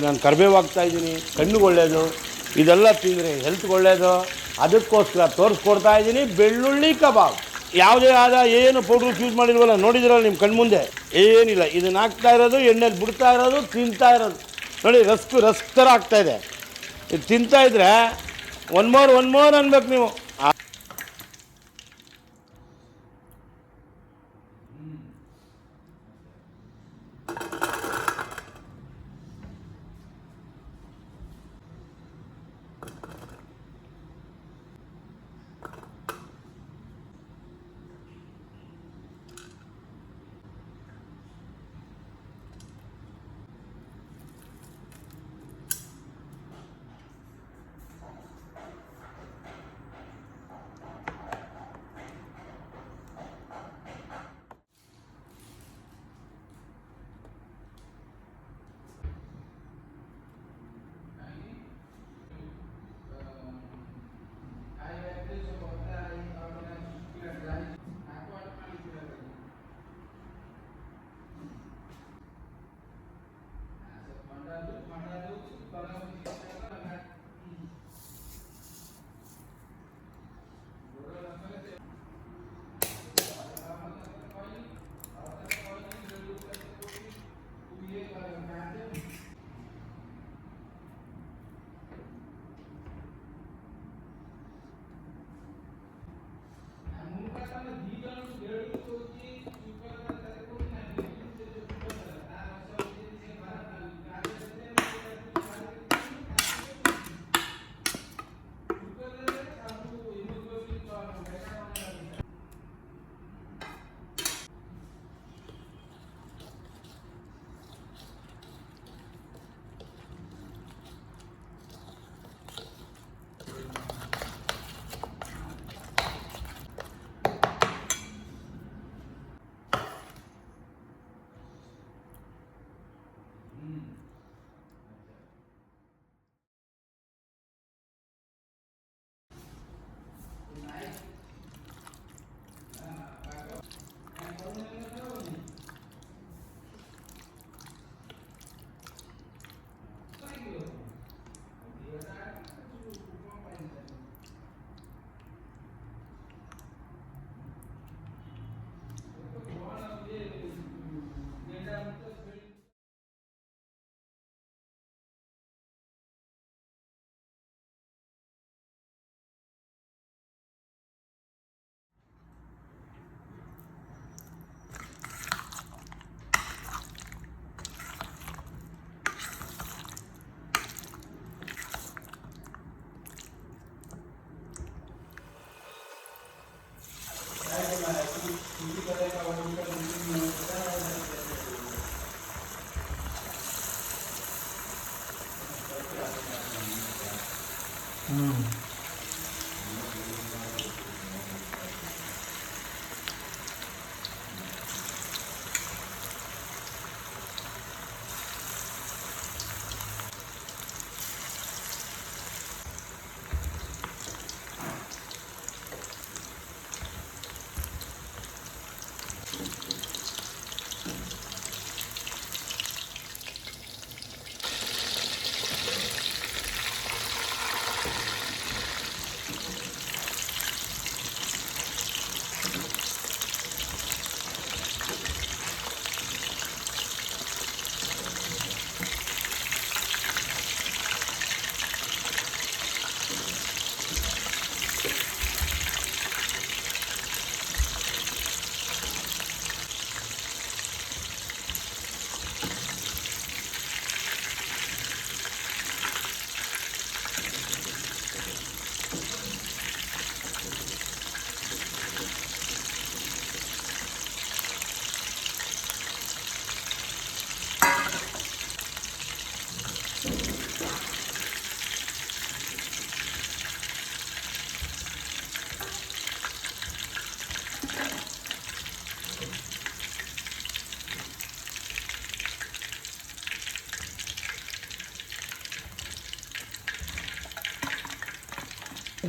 ನಾನು ಕರಿಬೇವು ಹಾಕ್ತಾಯಿದ್ದೀನಿ, ಕಣ್ಣಿಗೆ ಒಳ್ಳೆಯದು, ಇದೆಲ್ಲ ತಿಂದರೆ ಹೆಲ್ತ್ಗೆ ಒಳ್ಳೆಯದು. ಅದಕ್ಕೋಸ್ಕರ ತೋರಿಸ್ಕೊಡ್ತಾ ಇದ್ದೀನಿ ಬೆಳ್ಳುಳ್ಳಿ ಕಬಾಬ್. ಯಾವುದೇ ಆದ ಏನು ಪೌಡ್ರ್ ಯೂಸ್ ಮಾಡಿಲ್ವಲ್ಲ, ನೋಡಿದ್ರಲ್ಲ ನಿಮ್ಮ ಕಣ್ಮುಂದೆ ಏನಿಲ್ಲ. ಇದನ್ನು ಹಾಕ್ತಾ ಇರೋದು, ಎಣ್ಣೆಲಿ ಬಿಡ್ತಾ ಇರೋದು, ತಿಂತಾ ಇರೋದು. ನೋಡಿ ರಸ್ಕ್ ಥರ ಆಗ್ತಾಯಿದೆ. ಇದು ತಿಂತಾಯಿದ್ರೆ ಒನ್ ಮೋರ್ ಅನ್ಬೇಕು ನೀವು.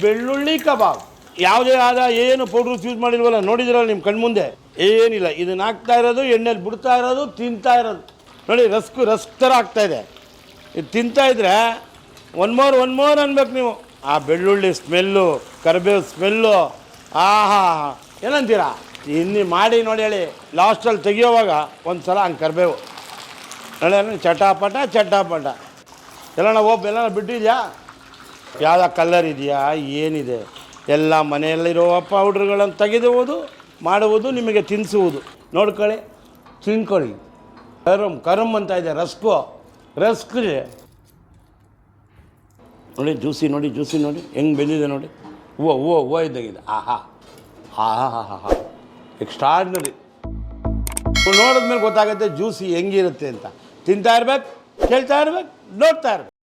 ಬೆಳ್ಳುಳ್ಳಿ ಕಬಾಬ್. ಯಾವುದೇ ಆದ ಏನು ಪೌಡ್ರ್ ಯೂಸ್ ಮಾಡಿಲ್ವಲ್ಲ, ನೋಡಿದ್ರಲ್ಲ ನಿಮ್ಮ ಕಣ್ಮುಂದೆ ಏನಿಲ್ಲ. ಇದನ್ನು ಹಾಕ್ತಾ ಇರೋದು, ಎಣ್ಣೆಲಿ ಬಿಡ್ತಾ ಇರೋದು, ತಿಂತಾ ಇರೋದು. ನೋಡಿ ರಸ್ಕ್ ಥರ ಆಗ್ತಾಯಿದೆ. ಇದು ತಿಂತಾಯಿದ್ರೆ ಒನ್ ಮೋರ್ ಅನ್ಬೇಕು ನೀವು. ಆ ಬೆಳ್ಳುಳ್ಳಿ ಸ್ಮೆಲ್ಲು, ಕರಿಬೇವು ಸ್ಮೆಲ್ಲು, ಆಹಾ ಏನಂತೀರಾ? ಇನ್ನು ಮಾಡಿ ನೋಡಿ ಹೇಳಿ, ಲಾಸ್ಟಲ್ಲಿ ತೆಗಿಯೋವಾಗ ಒಂದು ಸಲ ಹಂಗೆ ಕರಿಬೇವು ನೋಡಿ, ಚಟಾಪಟ ಎಲ್ಲಣ್ಣ ಎಲ್ಲಣ್ಣ ಬಿಟ್ಟಿದ್ಯಾ? ಯಾವುದೋ ಕಲ್ಲರ್ ಇದೆಯಾ, ಏನಿದೆ? ಎಲ್ಲ ಮನೆಯಲ್ಲಿರೋ ಪೌಡ್ರುಗಳನ್ನು ತೆಗೆದುವುದು, ಮಾಡುವುದು, ನಿಮಗೆ ತಿನ್ನಿಸುವುದು. ನೋಡ್ಕೊಳ್ಳಿ, ತಿನ್ಕೊಳ್ಳಿ. ಕರಮ್ ಅಂತ ಇದೆ, ರಸ್ಕ್ ನೋಡಿ, ಜ್ಯೂಸಿ ನೋಡಿ ಹೆಂಗೆ ಬೆಂದಿದೆ ನೋಡಿ. ಹೂವು ಇದ್ದಾಗಿದೆ. ಆಹಾ ಎಕ್ಸ್ಟ್ರಾರ್ಡಿನರಿ. ನೋಡಿದ್ಮೇಲೆ ಗೊತ್ತಾಗುತ್ತೆ ಜ್ಯೂಸಿ ಹೆಂಗಿರುತ್ತೆ ಅಂತ. ತಿಂತಾ ಇರ್ಬೇಕು, ಕೇಳ್ತಾ ಇರ್ಬೇಕು, ನೋಡ್ತಾ ಇರ್ಬೇಕು.